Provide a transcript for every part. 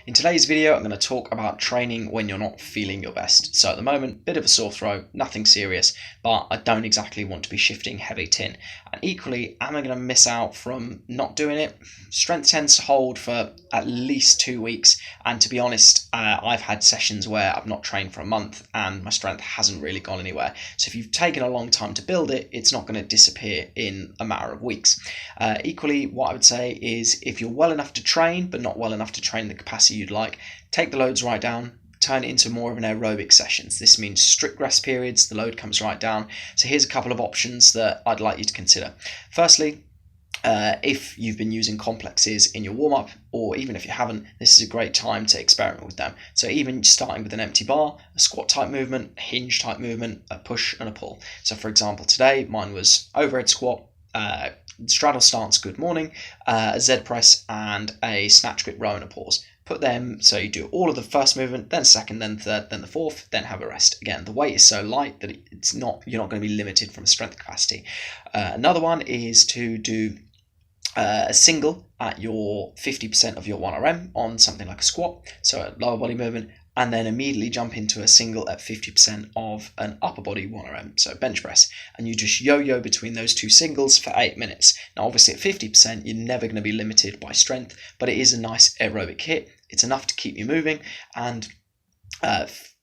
In today's video, I'm going to talk about training when you're not feeling your best. So at the moment, bit of a sore throat, nothing serious, but I don't exactly want to be shifting heavy tin. And equally, am I going to miss out from not doing it? Strength tends to hold for at least 2 weeks. And to be honest, I've had sessions where I've not trained for a month and my strength hasn't really gone anywhere. So if you've taken a long time to build it, it's not going to disappear in a matter of weeks. Equally, what I would say is if you're well enough to train, but not well enough to train the capacity you'd like, take the loads right down, turn it into more of an aerobic sessions. This means strict rest periods, the load comes right down. So here's a couple of options that I'd like you to consider. Firstly, if you've been using complexes in your warm-up, or even if you haven't, this is a great time to experiment with them. So even starting with an empty bar, a squat type movement, a hinge type movement, a push and a pull. So for example, today mine was overhead squat, straddle stance good morning, a Z press and a snatch grip row and a pause. Put them so you do all of the first movement, then second, then third, then the fourth, then have a rest. Again, the weight is so light that you're not going to be limited from a strength capacity. Another one is to do a single at your 50% of your 1RM on something like a squat, so a lower body movement, and then immediately jump into a single at 50% of an upper body 1RM, so bench press, and you just yo-yo between those two singles for 8 minutes. Now obviously at 50% you're never going to be limited by strength, but it is a nice aerobic hit. It's enough to keep you moving and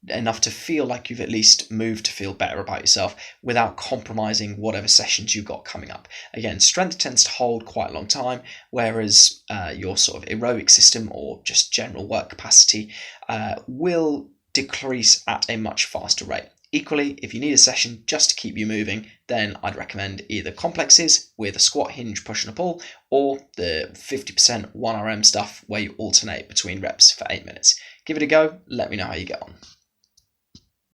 enough to feel like you've at least moved to feel better about yourself without compromising whatever sessions you've got coming up. Again, strength tends to hold quite a long time, whereas your sort of aerobic system or just general work capacity will decrease at a much faster rate. Equally, if you need a session just to keep you moving, then I'd recommend either complexes with a squat, hinge, push and a pull, or the 50% 1RM stuff where you alternate between reps for 8 minutes. Give it a go, let me know how you get on.